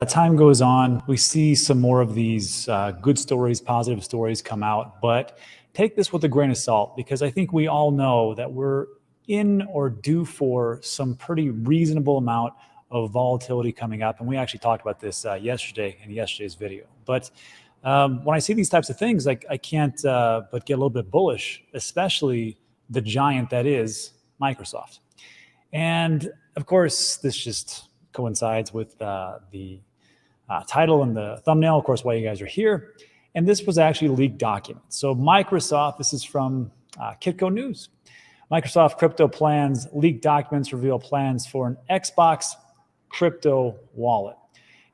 time goes on, we see some more of these good stories, positive stories come out, but take this with a grain of salt, because I think we all know that we're in or due for some pretty reasonable amount of volatility coming up. And we actually talked about this yesterday in yesterday's video. But when I see these types of things, like I can't but get a little bit bullish, especially the giant that is Microsoft. And of course, this just coincides with the title and the thumbnail, of course, why you guys are here. And this was actually leaked documents. So Microsoft, this is from Kitco News. Microsoft crypto plans, leaked documents reveal plans for an Xbox crypto wallet.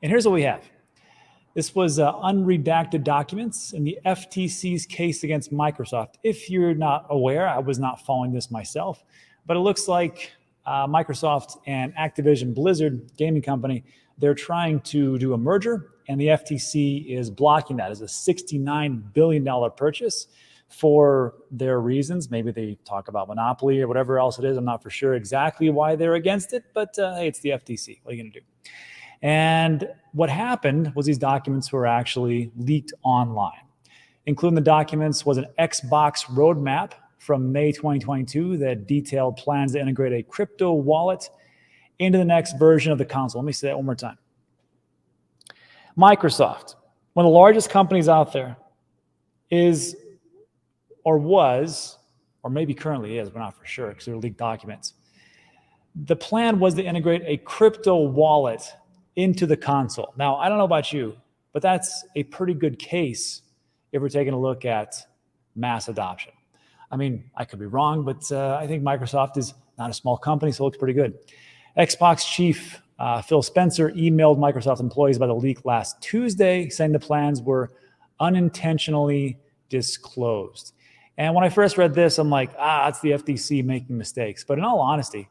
And here's what we have. This was unredacted documents in the FTC's case against Microsoft. If you're not aware, I was not following this myself, but it looks like Microsoft and Activision Blizzard gaming company, they're trying to do a merger, and the FTC is blocking that as a $69 billion purchase for their reasons. Maybe they talk about monopoly or whatever else it is. I'm not for sure exactly why they're against it, but hey, it's the FTC. What are you going to do? And what happened was these documents were actually leaked online. Including the documents was an Xbox roadmap from May 2022 that detailed plans to integrate a crypto wallet into the next version of the console. Let me say that one more time. Microsoft, one of the largest companies out there, is or was, or maybe currently is, but not for sure because they're leaked documents. The plan was to integrate a crypto wallet into the console. Now, I don't know about you, but that's a pretty good case if we're taking a look at mass adoption. I mean, I could be wrong, but I think Microsoft is not a small company, so it looks pretty good. Xbox chief Phil Spencer emailed Microsoft employees about the leak last Tuesday, saying the plans were unintentionally disclosed. And when I first read this, I'm like, it's the FTC making mistakes. But in all honesty,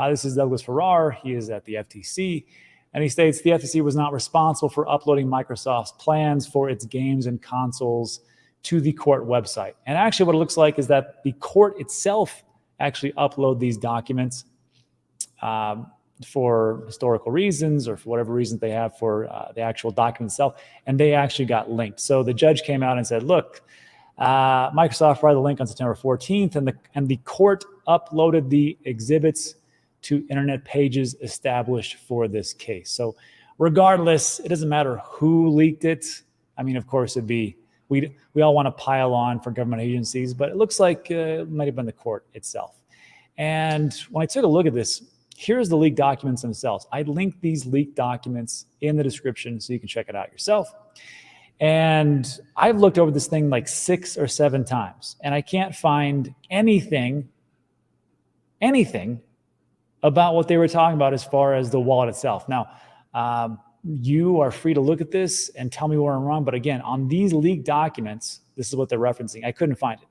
this is Douglas Farrar. He is at the FTC. And he states the FTC was not responsible for uploading Microsoft's plans for its games and consoles to the court website. And actually what it looks like is that the court itself actually upload these documents for historical reasons or for whatever reasons they have for the actual document itself. And they actually got linked. So the judge came out and said, look, Microsoft provided the link on September 14th, and the court uploaded the exhibits to internet pages established for this case. So regardless, it doesn't matter who leaked it. I mean, of course, it'd be, we all want to pile on for government agencies, but it looks like it might have been the court itself. And when I took a look at this, here's the leaked documents themselves. I linked these leaked documents in the description so you can check it out yourself. And I've looked over this thing like 6 or 7 times, and I can't find anything about what they were talking about as far as the wallet itself. Now, you are free to look at this and tell me where I'm wrong. But again, on these leaked documents, this is what they're referencing. I couldn't find it.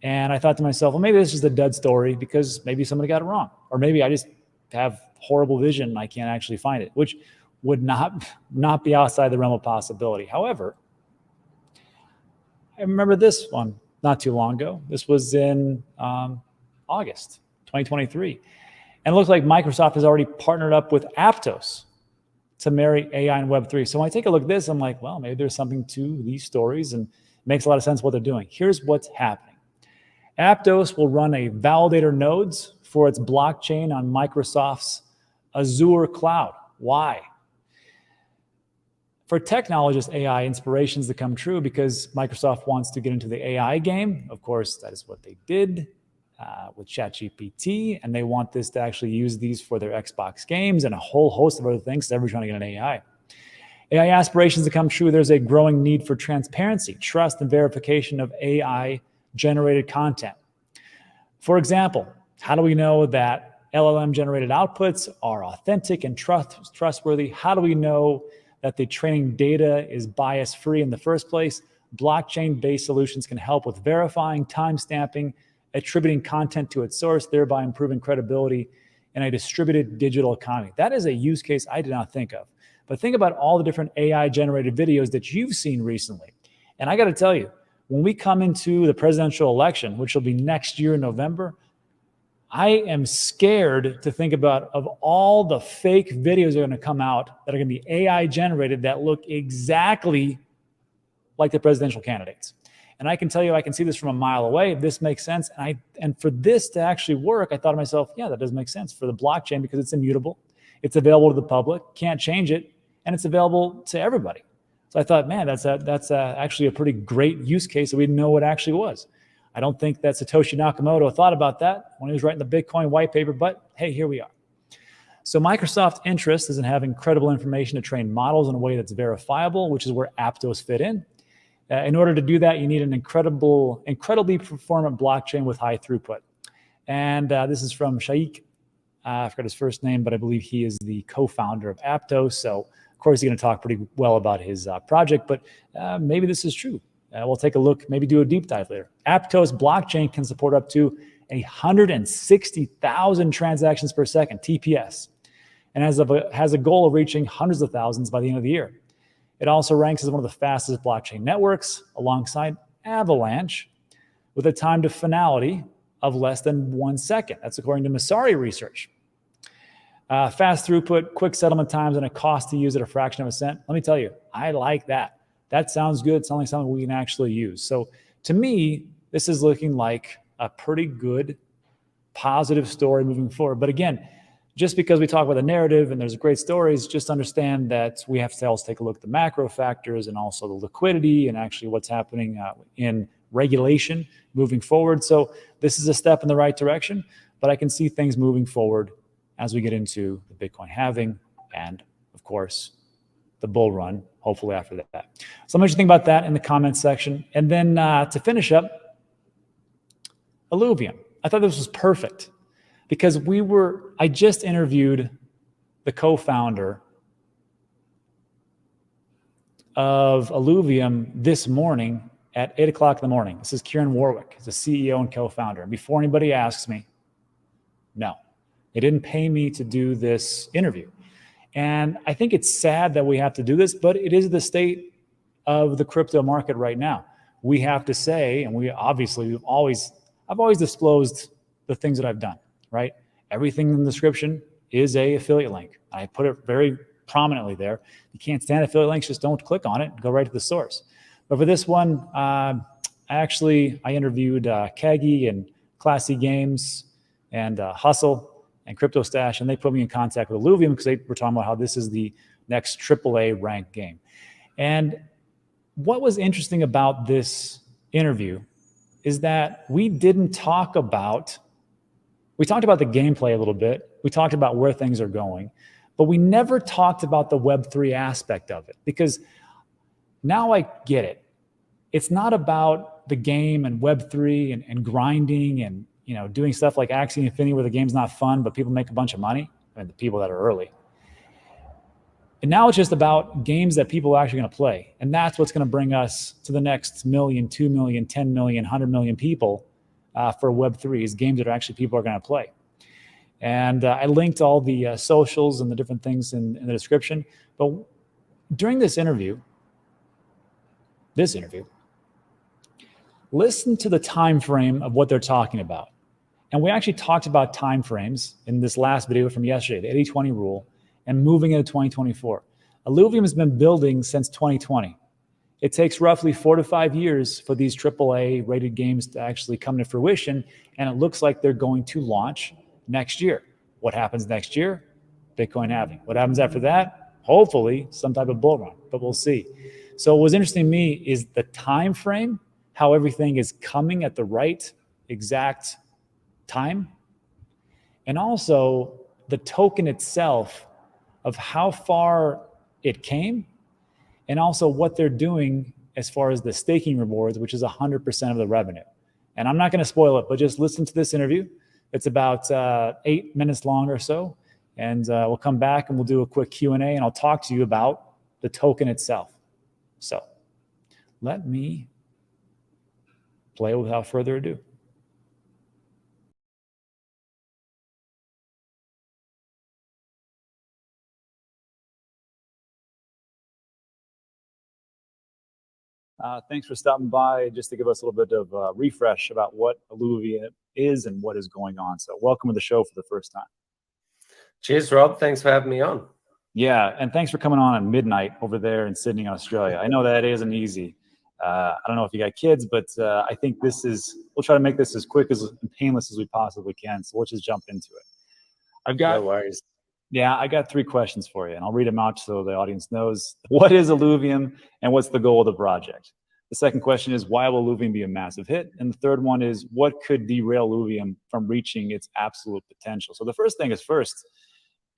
And I thought to myself, well, maybe this is a dud story because maybe somebody got it wrong. Or maybe I just have horrible vision and I can't actually find it, which would not be outside the realm of possibility. However, I remember this one not too long ago. This was in August 2023. And it looks like Microsoft has already partnered up with Aptos to marry AI and Web3. So when I take a look at this, I'm like, well, maybe there's something to these stories and it makes a lot of sense what they're doing. Here's what's happening. Aptos will run a validator nodes for its blockchain on Microsoft's Azure cloud. Why? For technologists, AI inspirations to come true because Microsoft wants to get into the AI game. Of course, that is what they did with ChatGPT, and they want this to actually use these for their Xbox games and a whole host of other things. So everyone's trying to get an AI. AI aspirations to come true, there's a growing need for transparency, trust, and verification of AI-generated content. For example, how do we know that LLM-generated outputs are authentic and trustworthy? How do we know that the training data is bias-free in the first place? Blockchain-based solutions can help with verifying, timestamping, attributing content to its source, thereby improving credibility in a distributed digital economy. That is a use case I did not think of. But think about all the different AI-generated videos that you've seen recently. And I got to tell you, when we come into the presidential election, which will be next year in November, I am scared to think about of all the fake videos that are going to come out that are going to be AI generated that look exactly like the presidential candidates. And I can tell you, I can see this from a mile away. This makes sense. And for this to actually work, I thought to myself, yeah, that does make sense for the blockchain because it's immutable. It's available to the public, can't change it, and it's available to everybody. So I thought, man, that's actually a pretty great use case that we didn't know what it actually was. I don't think that Satoshi Nakamoto thought about that when he was writing the Bitcoin white paper, but hey, here we are. So Microsoft's interest is in having credible information to train models in a way that's verifiable, which is where Aptos fit in. In order to do that, you need an incredibly performant blockchain with high throughput. And this is from Shaikh. I forgot his first name, but I believe he is the co-founder of Aptos. So, of course, he's going to talk pretty well about his project, but maybe this is true. We'll take a look, maybe do a deep dive later. Aptos blockchain can support up to 160,000 transactions per second, TPS, and has a goal of reaching hundreds of thousands by the end of the year. It also ranks as one of the fastest blockchain networks alongside Avalanche with a time to finality of less than 1 second. That's according to Masari research. Fast throughput, quick settlement times, and a cost to use at a fraction of a cent. Let me tell you, I like that. That sounds good. It sounds like something we can actually use. So to me, this is looking like a pretty good, positive story moving forward. But again, just because we talk about the narrative and there's great stories, just understand that we have to also take a look at the macro factors and also the liquidity and actually what's happening in regulation moving forward. So this is a step in the right direction, but I can see things moving forward as we get into the Bitcoin halving and, of course, the bull run, hopefully after that. So let me just think about that in the comments section. And then to finish up, Illuvium. I thought this was perfect because I just interviewed the co-founder of Illuvium this morning at 8 o'clock in the morning. This is Kieran Warwick. He's the CEO and co-founder. And before anybody asks me, no, they didn't pay me to do this interview. And I think it's sad that we have to do this, but it is the state of the crypto market right now. We have to say, and I've always disclosed the things that I've done, right? Everything in the description is a affiliate link. I put it very prominently there. You can't stand affiliate links, just don't click on it, go right to the source. But for this one, I interviewed Kagi and Classy Games and Hustle and Crypto Stash, and they put me in contact with Illuvium because they were talking about how this is the next AAA ranked game. And what was interesting about this interview is that we talked about the gameplay a little bit. We talked about where things are going, but we never talked about the Web3 aspect of it because now I get it. It's not about the game and Web3 and grinding and doing stuff like Axie Infinity where the game's not fun, but people make a bunch of money. I mean, the people that are early. And now it's just about games that people are actually going to play. And that's what's going to bring us to the next 1 million, 2 million, 10 million, 100 million people for Web3 is games that are actually people are going to play. And I linked all the socials and the different things in the description. But during this interview, listen to the time frame of what they're talking about. And we actually talked about time frames in this last video from yesterday, the 80-20 rule, and moving into 2024. Illuvium has been building since 2020. It takes roughly 4 to 5 years for these AAA rated games to actually come to fruition, and it looks like they're going to launch next year. What happens next year? Bitcoin halving. What happens after that? Hopefully some type of bull run, but we'll see. So what was interesting to me is the time frame, how everything is coming at the right exact time, and also the token itself of how far it came, and also what they're doing as far as the staking rewards, which is 100% of the revenue. And I'm not going to spoil it, but just listen to this interview. It's about 8 minutes long or so, and we'll come back and we'll do a quick Q&A, and I'll talk to you about the token itself. So let me play without further ado. Thanks for stopping by just to give us a little bit of a refresh about what Alluvium is and what is going on. So welcome to the show for the first time. Cheers, Rob. Thanks for having me on. Yeah, and thanks for coming on at midnight over there in Sydney, Australia. I know that isn't easy. I don't know if you got kids, but I think we'll try to make this as quick and painless as we possibly can. So let's just jump into it. No worries. Yeah, I got 3 questions for you, and I'll read them out so the audience knows. What is Alluvium, and what's the goal of the project? The second question is, why will Alluvium be a massive hit? And the third one is, what could derail Alluvium from reaching its absolute potential? So the first thing is first,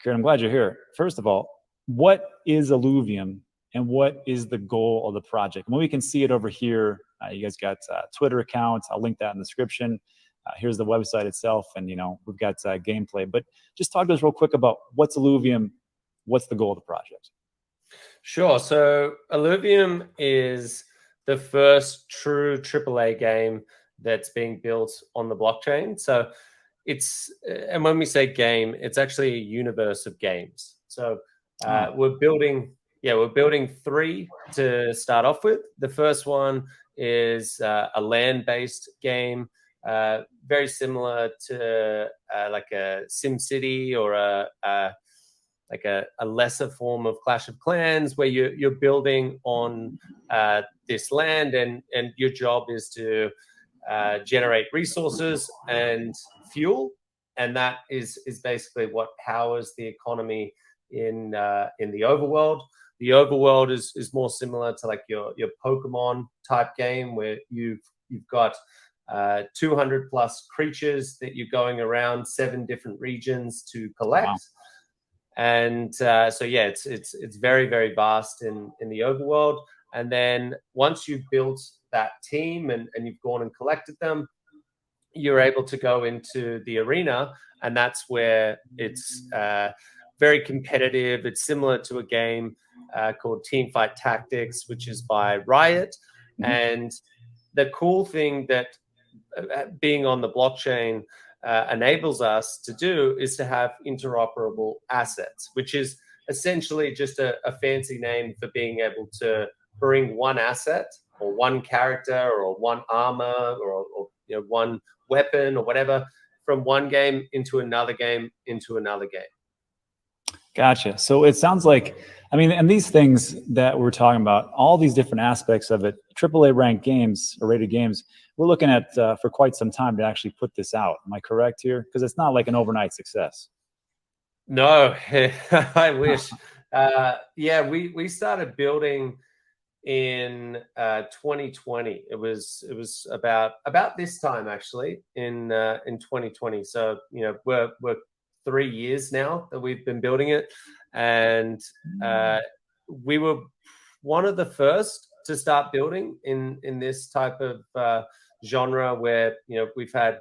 Kieran, I'm glad you're here. First of all, what is Alluvium, and what is the goal of the project? And we can see it over here. You guys got Twitter accounts. I'll link that in the description. Here's the website itself, and we've got gameplay. But just talk to us real quick about what's Alluvium, what's the goal of the project? Sure. So Alluvium is the first true AAA game that's being built on the blockchain. So and when we say game, it's actually a universe of games. So we're building 3 to start off with. The first one is a land-based game, very similar to like a SimCity or a lesser form of Clash of Clans, where you're building on this land, and your job is to generate resources and fuel, and that is basically what powers the economy in the overworld. The overworld is more similar to like your Pokemon type game, where you've got 200 plus creatures that you're going around 7 different regions to collect. Wow. And so yeah, it's very, very vast in the overworld. And then once you've built that team and you've gone and collected them, you're able to go into the arena, and that's where it's very competitive. It's similar to a game called Teamfight Tactics, which is by Riot. Mm-hmm. And the cool thing that being on the blockchain enables us to do is to have interoperable assets, which is essentially just a fancy name for being able to bring one asset or one character or one armor or one weapon or whatever from one game into another game into another game. Gotcha. So it sounds like, and these things that we're talking about, all these different aspects of it, AAA ranked games or rated games, we're looking at for quite some time to actually put this out. Am I correct here? Because it's not like an overnight success. No, I wish. Yeah, we started building in 2020. It was about this time actually in 2020. So we're 3 years now that we've been building it, and we were one of the first to start building in this type of genre, where we've had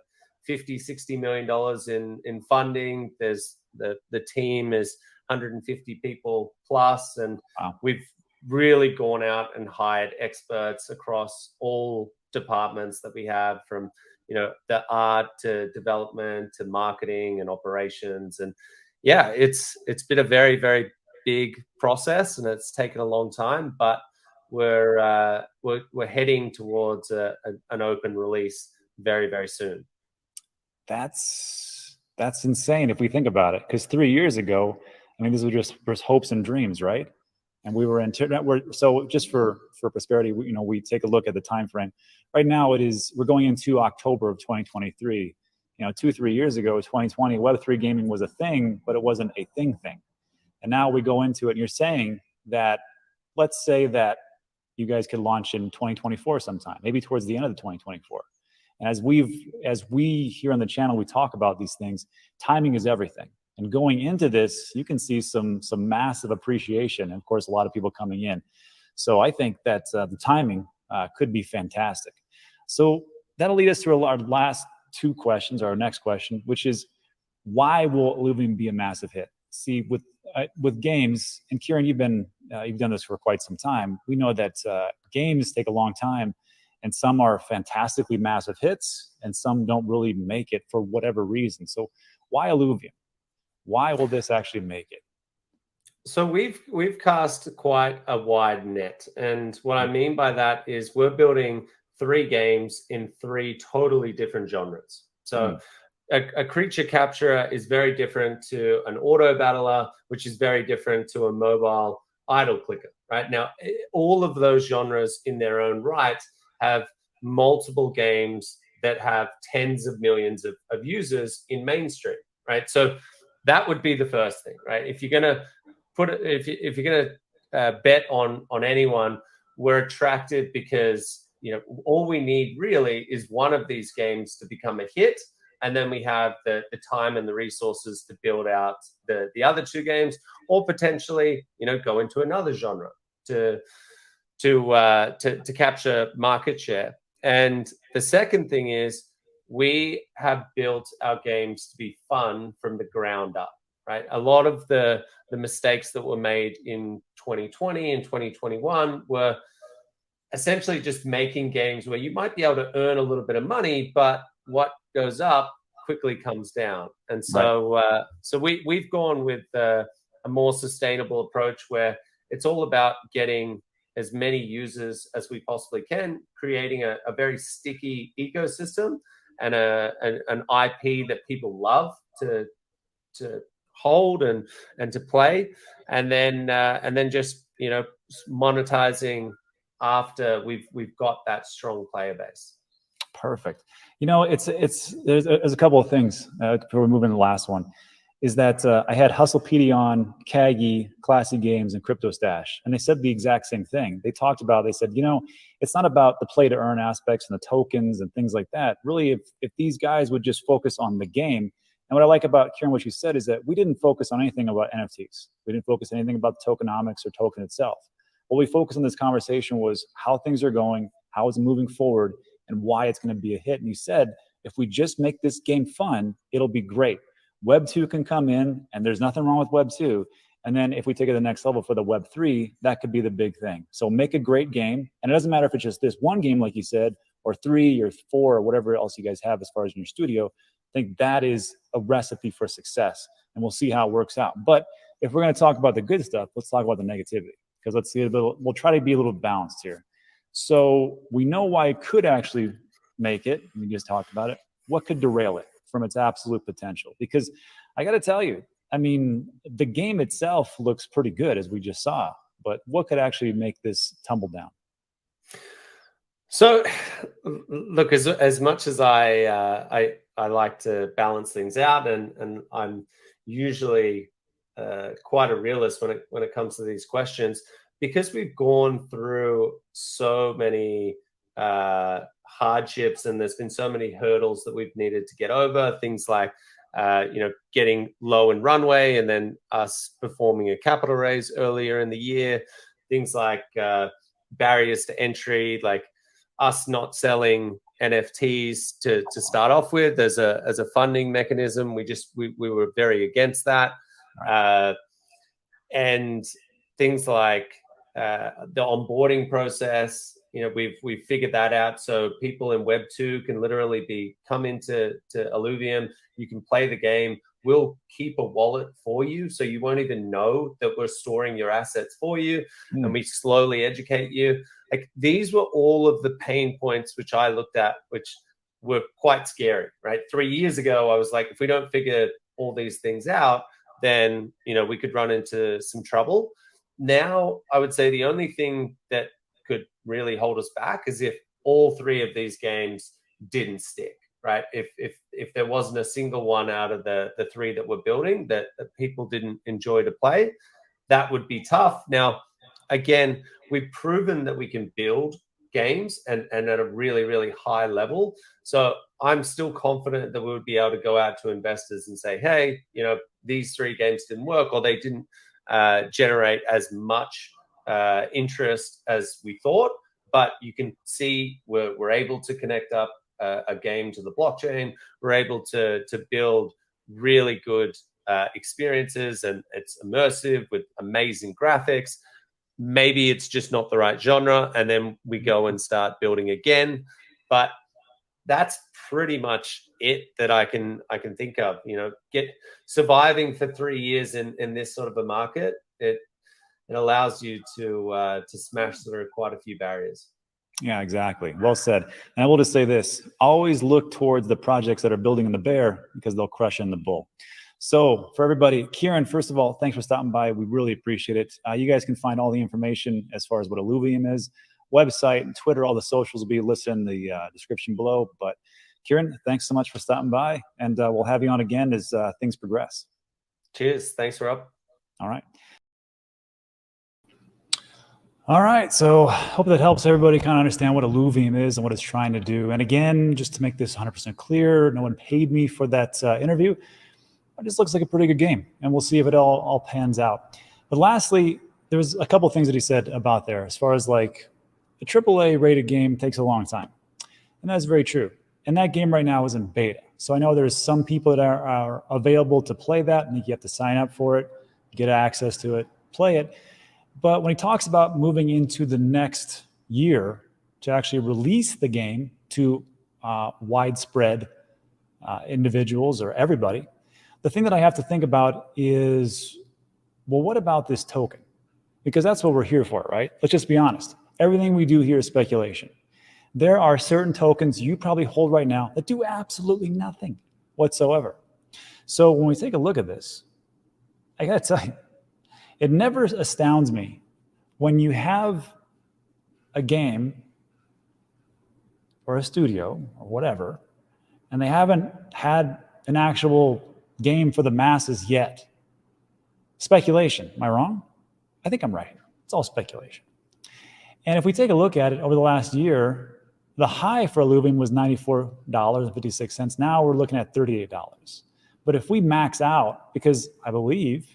$50-60 million in funding. There's the team is 150 people plus, and wow. We've really gone out and hired experts across all departments that we have, from the art to development to marketing and operations. And yeah, it's been a very, very big process, and it's taken a long time, but we're heading towards an open release very, very soon. That's insane if we think about it, because 3 years ago, this was just hopes and dreams, right? And we were so just for prosperity, we take a look at the time frame. Right now, we're going into October of 2023. 2-3 years ago, 2020, Web3 gaming was a thing, but it wasn't a thing. And now we go into it, and you're saying that, let's say that you guys could launch in 2024 sometime, maybe towards the end of the 2024. And as we here on the channel, we talk about these things, timing is everything. And going into this, you can see some massive appreciation, and of course, a lot of people coming in. So I think that the timing could be fantastic. So that'll lead us to our last 2 questions, or our next question, which is, why will Alluvium be a massive hit? See, with games, and Kieran, you've done this for quite some time. We know that games take a long time, and some are fantastically massive hits, and some don't really make it for whatever reason. So why Alluvium? Why will this actually make it? So we've cast quite a wide net, and what I mean by that is we're building 3 games in 3 totally different genres. So a creature capturer is very different to an auto battler, which is very different to a mobile idle clicker. Right now, all of those genres in their own right have multiple games that have tens of millions of users in mainstream. Right, so that would be the first thing. Right, if you're gonna if you're going to bet on anyone, we're attracted because all we need really is one of these games to become a hit, and then we have the time and the resources to build out the other 2 games, or potentially go into another genre to capture market share. And the second thing is we have built our games to be fun from the ground up. Right, a lot of the mistakes that were made in 2020 and 2021 were essentially just making games where you might be able to earn a little bit of money, but what goes up quickly comes down. And so we've gone with a more sustainable approach where it's all about getting as many users as we possibly can, creating a very sticky ecosystem and an IP that people love to hold and to play, and then just monetizing after we've got that strong player base. Perfect. There's a couple of things before we move into the last one. Is that I had Hustlepedia on, Kaggy, Classy Games, and Crypto Stash, and they said the exact same thing. They said, it's not about the play to earn aspects and the tokens and things like that. Really, if these guys would just focus on the game. And what I like about, Kieran, what you said is that we didn't focus on anything about NFTs. We didn't focus on anything about the tokenomics or token itself. What we focused on this conversation was how things are going, how it's moving forward, and why it's going to be a hit. And you said, if we just make this game fun, it'll be great. Web2 can come in, and there's nothing wrong with Web2. And then if we take it to the next level for the Web3, that could be the big thing. So make a great game. And it doesn't matter if it's just this one game, like you said, or 3 or 4 or whatever else you guys have as far as in your studio. I think that is a recipe for success, and we'll see how it works out. But if we're going to talk about the good stuff, let's talk about the negativity, because we'll try to be a little balanced here. So we know why it could actually make it. We just talked about it. What could derail it from its absolute potential? Because I got to tell you, I mean, the game itself looks pretty good, as we just saw, but what could actually make this tumble down? So, look, as much as I like to balance things out, and I'm usually quite a realist when it comes to these questions, because we've gone through so many hardships, and there's been so many hurdles that we've needed to get over. Things like getting low in runway, and then us performing a capital raise earlier in the year. Things like barriers to entry, like us not selling NFTs to start off with as a funding mechanism. We were very against that. And things like the onboarding process, we've figured that out. So people in Web2 can literally come into Illuvium. You can play the game. We'll keep a wallet for you, so you won't even know that we're storing your assets for you, and we slowly educate you. Like, these were all of the pain points which I looked at, which were quite scary, right? 3 years ago, I was like, if we don't figure all these things out, then we could run into some trouble. Now, I would say the only thing that could really hold us back is if all 3 of these games didn't stick, right? If there wasn't a single one out of the 3 that we're building that people didn't enjoy to play, that would be tough. Now, again, we've proven that we can build games and at a really, really high level. So I'm still confident that we would be able to go out to investors and say, hey, these 3 games didn't work, or they didn't generate as much interest as we thought. But you can see we're able to connect up a game to the blockchain. We're able to build really good experiences, and it's immersive with amazing graphics. Maybe it's just not the right genre, and then we go and start building again. But that's pretty much it that I can think of. Surviving for 3 years in this sort of a market it allows you to smash through quite a few barriers. Yeah, exactly. Well said. And I will just say this, always look towards the projects that are building in the bear because they'll crush in the bull. So for everybody, Kieran, first of all, thanks for stopping by. We really appreciate it. You guys can find all the information as far as what Illuvium is, website and Twitter, all the socials will be listed in the description below. But Kieran, thanks so much for stopping by, and we'll have you on again as things progress. Cheers. Thanks, Rob. All right. All right, so hope that helps everybody kind of understand what Illuvium is and what it's trying to do. And again, just to make this 100% clear, no one paid me for that interview. It just looks like a pretty good game, and we'll see if it all pans out. But lastly, there was a couple things that he said about there as far as like a AAA rated game takes a long time. And that's very true. And that game right now is in beta. So I know there's some people that are available to play that, and you have to sign up for it, get access to it, play it. But when he talks about moving into the next year to actually release the game to widespread individuals or everybody, the thing that I have to think about is, well, what about this token? Because that's what we're here for, right? Let's just be honest. Everything we do here is speculation. There are certain tokens you probably hold right now that do absolutely nothing whatsoever. So when we take a look at this, I gotta tell you, it never astounds me when you have a game or a studio or whatever, and they haven't had an actual game for the masses yet. Speculation, am I wrong? I think I'm right. It's all speculation. And if we take a look at it over the last year, the high for Illuvium was $94.56. Now we're looking at $38. But if we max out, because I believe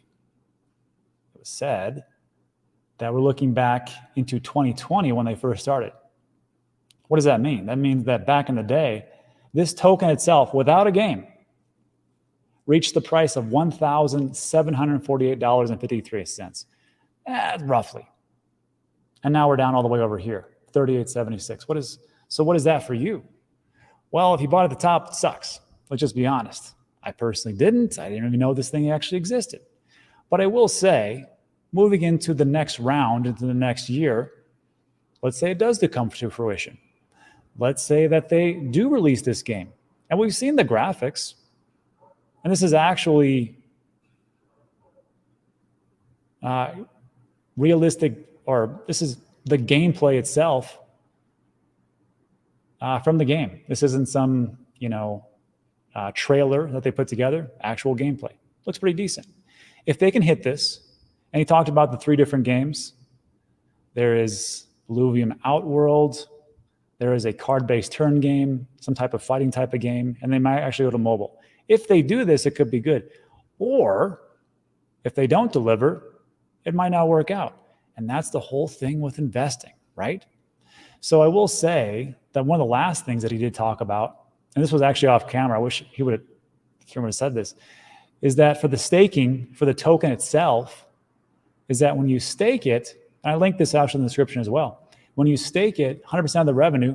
said that we're looking back into 2020 when they first started. What does that mean? That means that back in the day, this token itself, without a game, reached the price of $1,748.53, roughly. And now we're down all the way over here, $38.76. So what is that for you? Well, if you bought at the top, it sucks. Let's just be honest. I personally didn't. I didn't even know this thing actually existed. But I will say, moving into the next round, into the next year, let's say it does come to fruition. Let's say that they do release this game. And we've seen the graphics. And this is actually realistic, or this is the gameplay itself from the game. This isn't some, trailer that they put together, actual gameplay. Looks pretty decent. If they can hit this, and he talked about the 3 different games. There is Illuvium Outworld. There is a card-based turn game, some type of fighting type of game, and they might actually go to mobile. If they do this, it could be good. Or if they don't deliver, it might not work out. And that's the whole thing with investing, right? So I will say that one of the last things that he did talk about, and this was actually off camera, I wish he would have said this, is that for the staking, for the token itself, is that when you stake it, and I link this out in the description as well, when you stake it, 100% of the revenue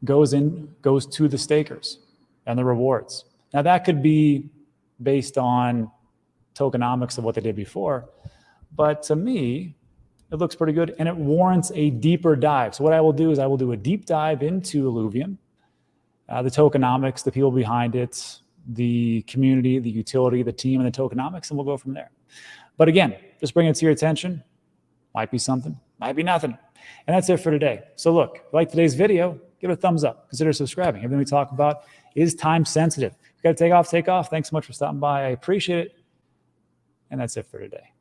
goes to the stakers and the rewards. Now that could be based on tokenomics of what they did before, but to me, it looks pretty good and it warrants a deeper dive. So what I will do is I will do a deep dive into Illuvium, the tokenomics, the people behind it, the community, the utility, the team, and the tokenomics, and we'll go from there. But again, just bring it to your attention. Might be something, might be nothing. And that's it for today. So look, if you like today's video, give it a thumbs up. Consider subscribing. Everything we talk about is time sensitive. If you got to take off, take off. Thanks so much for stopping by. I appreciate it. And that's it for today.